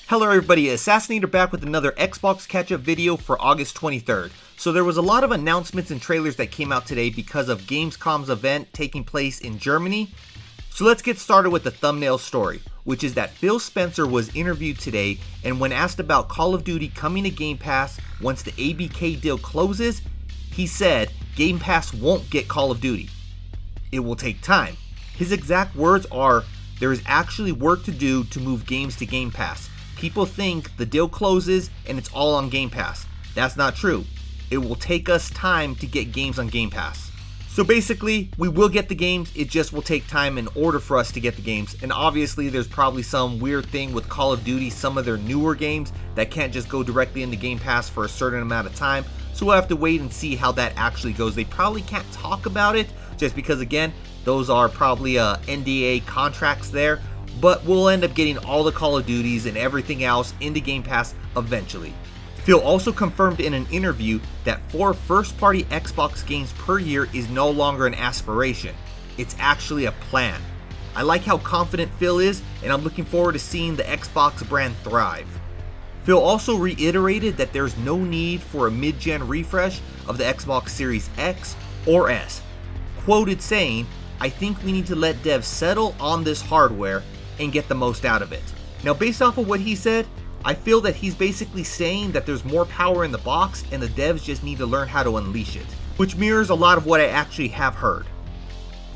Hello everybody, Assassinator back with another Xbox catch-up video for August 23rd. So there was a lot of announcements and trailers that came out today because of Gamescom's event taking place in Germany. So let's get started with the thumbnail story, which is that Phil Spencer was interviewed today, and when asked about Call of Duty coming to Game Pass once the ABK deal closes, he said Game Pass won't get Call of Duty. It will take time. His exact words are, "There is actually work to do to move games to Game Pass. People think the deal closes and it's all on Game Pass. That's not true. It will take us time to get games on Game Pass." So basically, we will get the games, it just will take time in order for us to get the games. And obviously there's probably some weird thing with Call of Duty, some of their newer games that can't just go directly into Game Pass for a certain amount of time. So we'll have to wait and see how that actually goes. They probably can't talk about it just because, again, those are probably NDA contracts there. But we'll end up getting all the Call of Duties and everything else into Game Pass eventually. Phil also confirmed in an interview that 4 first-party Xbox games per year is no longer an aspiration. It's actually a plan. I like how confident Phil is, and I'm looking forward to seeing the Xbox brand thrive. Phil also reiterated that there's no need for a mid-gen refresh of the Xbox Series X or S, quoted saying, "I think we need to let devs settle on this hardware and get the most out of it." Now, based off of what he said, I feel that he's basically saying that there's more power in the box and the devs just need to learn how to unleash it, which mirrors a lot of what I actually have heard.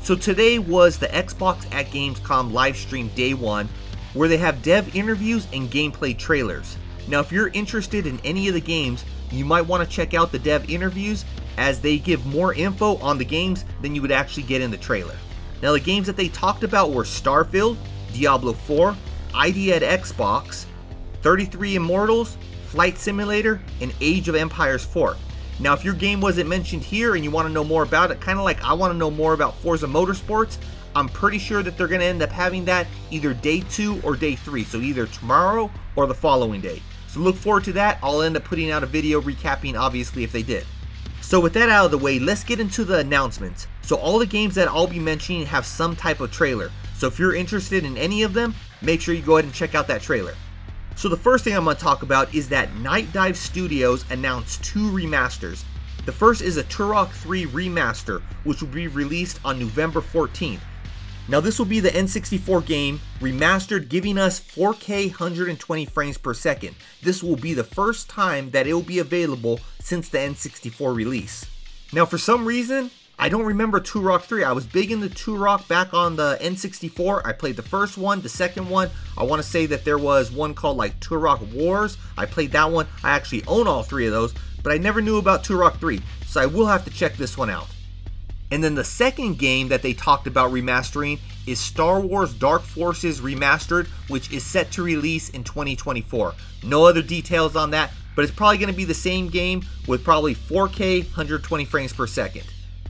So today was the Xbox at Gamescom livestream day 1, where they have dev interviews and gameplay trailers. Now, if you're interested in any of the games, you might want to check out the dev interviews, as they give more info on the games than you would actually get in the trailer. Now, the games that they talked about were Starfield, Diablo 4, ID at Xbox, 33 Immortals, Flight Simulator, and Age of Empires 4. Now, if your game wasn't mentioned here and you want to know more about it, kind of like I want to know more about Forza Motorsports, I'm pretty sure that they're going to end up having that either day 2 or day 3, so either tomorrow or the following day. So look forward to that. I'll end up putting out a video recapping, obviously, if they did. So with that out of the way, let's get into the announcements. So all the games that I'll be mentioning have some type of trailer. So if you're interested in any of them, make sure you go ahead and check out that trailer. So the first thing I'm going to talk about is that Night Dive Studios announced 2 remasters. The first is a Turok 3 remaster, which will be released on November 14th. Now this will be the N64 game remastered, giving us 4K 120 frames per second. This will be the first time that it will be available since the N64 release. Now, for some reason, I don't remember Turok 3. I was big into Turok back on the N64. I played the first one, the second one. I want to say that there was one called like Turok Wars. I played that one. I actually own all 3 of those, but I never knew about Turok 3, so I will have to check this one out. And then the second game that they talked about remastering is Star Wars Dark Forces Remastered, which is set to release in 2024. No other details on that, but it's probably going to be the same game with probably 4K 120 frames per second.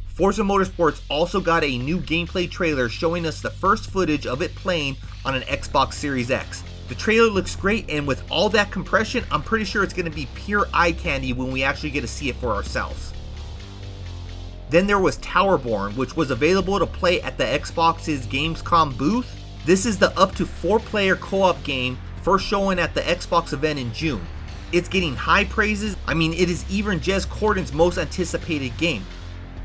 Forza Motorsports also got a new gameplay trailer showing us the first footage of it playing on an Xbox Series X. The trailer looks great, and with all that compression, I'm pretty sure it's going to be pure eye candy when we actually get to see it for ourselves. Then there was Towerborn, which was available to play at the Xbox's Gamescom booth. This is the up to 4-player co-op game first showing at the Xbox event in June. It's getting high praises. I mean, it is even Jez Corden's most anticipated game.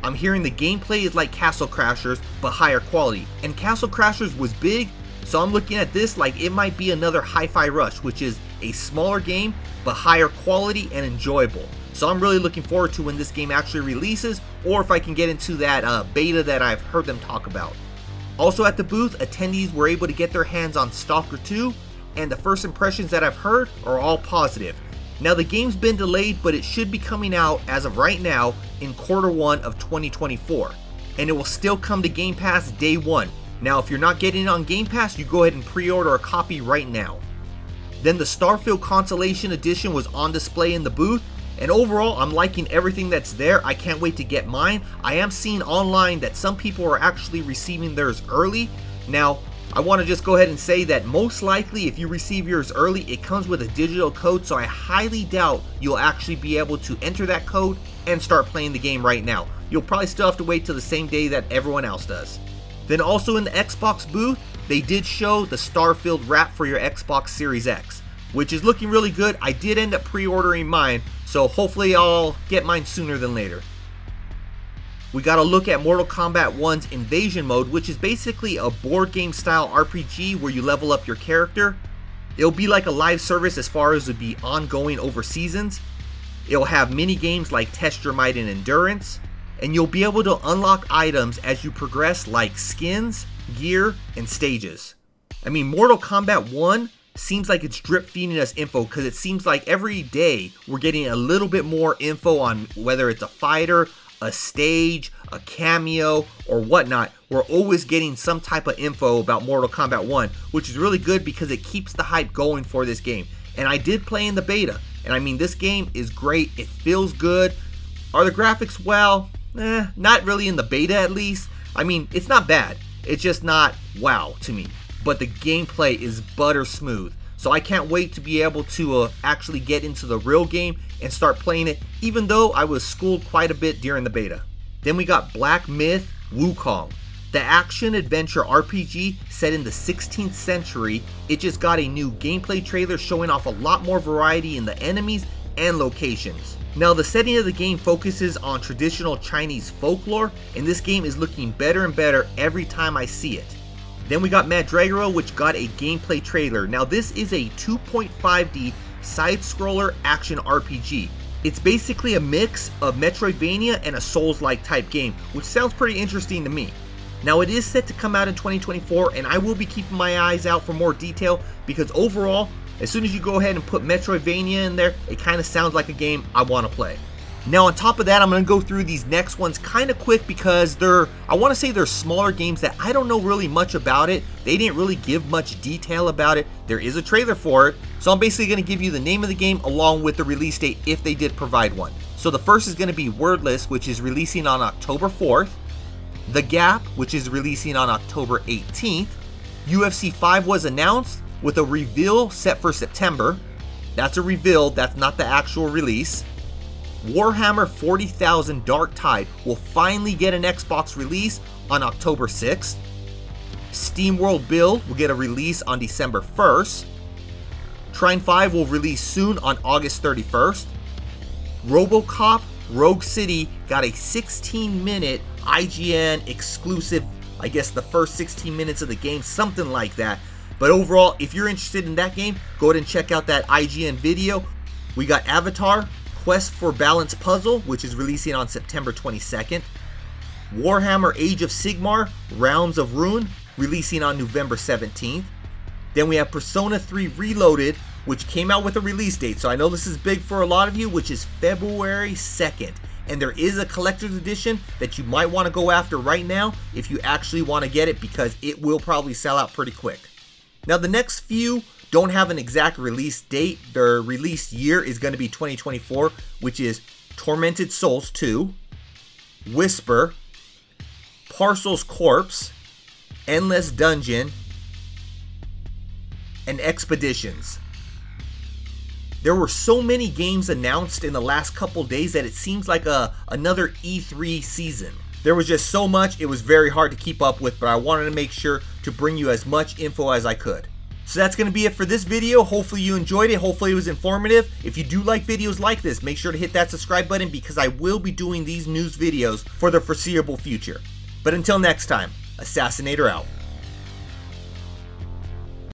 I'm hearing the gameplay is like Castle Crashers, but higher quality. And Castle Crashers was big, so I'm looking at this like it might be another Hi-Fi Rush, which is a smaller game, but higher quality and enjoyable. So I'm really looking forward to when this game actually releases, or if I can get into that beta that I've heard them talk about. Also at the booth, attendees were able to get their hands on Stalker 2, and the first impressions that I've heard are all positive. Now, the game's been delayed, but it should be coming out as of right now in Q1 of 2024. And it will still come to Game Pass day 1. Now, if you're not getting it on Game Pass, you go ahead and pre-order a copy right now. Then the Starfield Consolation Edition was on display in the booth. And overall, I'm liking everything that's there. I can't wait to get mine. I am seeing online that some people are actually receiving theirs early. Now, I want to just go ahead and say that most likely if you receive yours early, it comes with a digital code, so I highly doubt you'll actually be able to enter that code and start playing the game right now. You'll probably still have to wait till the same day that everyone else does. Then also in the Xbox booth, they did show the Starfield wrap for your Xbox Series X. which is looking really good. I did end up pre-ordering mine, so hopefully I'll get mine sooner than later. We got to look at Mortal Kombat 1's Invasion Mode, which is basically a board game style RPG where you level up your character. It'll be like a live service as far as it would be ongoing over seasons. It'll have mini games like Test Your Might and Endurance, and you'll be able to unlock items as you progress like skins, gear, and stages. I mean, Mortal Kombat 1 seems like it's drip feeding us info because it seems like every day we're getting a little bit more info on whether it's a fighter, a stage, a cameo, or whatnot. We're always getting some type of info about Mortal Kombat 1, which is really good because it keeps the hype going for this game. And I did play in the beta, and I mean, this game is great. It feels good. Are the graphics, well, not really in the beta at least. I mean, it's not bad. It's just not wow to me. But the gameplay is butter smooth. So I can't wait to be able to actually get into the real game and start playing it, even though I was schooled quite a bit during the beta. Then we got Black Myth Wukong, the action-adventure RPG set in the 16th century. It just got a new gameplay trailer showing off a lot more variety in the enemies and locations. Now, the setting of the game focuses on traditional Chinese folklore, and this game is looking better and better every time I see it. Then we got Madragora, which got a gameplay trailer. Now, this is a 2.5D side-scroller action RPG. It's basically a mix of Metroidvania and a Souls-like type game, which sounds pretty interesting to me. Now, it is set to come out in 2024, and I will be keeping my eyes out for more detail because overall, as soon as you go ahead and put Metroidvania in there, it kind of sounds like a game I want to play. Now, on top of that, I'm going to go through these next ones kind of quick because I want to say they're smaller games that I don't know really much about it. They didn't really give much detail about it. There is a trailer for it, so I'm basically going to give you the name of the game along with the release date if they did provide one. So the first is going to be Wordless, which is releasing on October 4th. The Gap, which is releasing on October 18th. UFC 5 was announced with a reveal set for September. That's a reveal, that's not the actual release. Warhammer 40,000 Dark Tide will finally get an Xbox release on October 6th. SteamWorld Build will get a release on December 1st. Trine 5 will release soon on August 31st. RoboCop Rogue City got a 16-minute IGN exclusive, I guess the first 16 minutes of the game, something like that. But overall, if you're interested in that game, go ahead and check out that IGN video. We got Avatar Quest for Balance Puzzle, which is releasing on September 22nd. Warhammer Age of Sigmar Rounds of Ruin, releasing on November 17th. Then we have Persona 3 Reloaded, which came out with a release date, so I know this is big for a lot of you, which is February 2nd. And there is a collector's edition that you might want to go after right now if you actually want to get it, because it will probably sell out pretty quick. Now, the next few don't have an exact release date. Their release year is going to be 2024, which is Tormented Souls 2, Whisper, Parcel's Corpse, Endless Dungeon, and Expeditions. There were so many games announced in the last couple days that it seems like another E3 season. There was just so much, it was very hard to keep up with, but I wanted to make sure to bring you as much info as I could. So that's going to be it for this video. Hopefully you enjoyed it. Hopefully it was informative. If you do like videos like this, make sure to hit that subscribe button because I will be doing these news videos for the foreseeable future. But until next time, Assassinator out.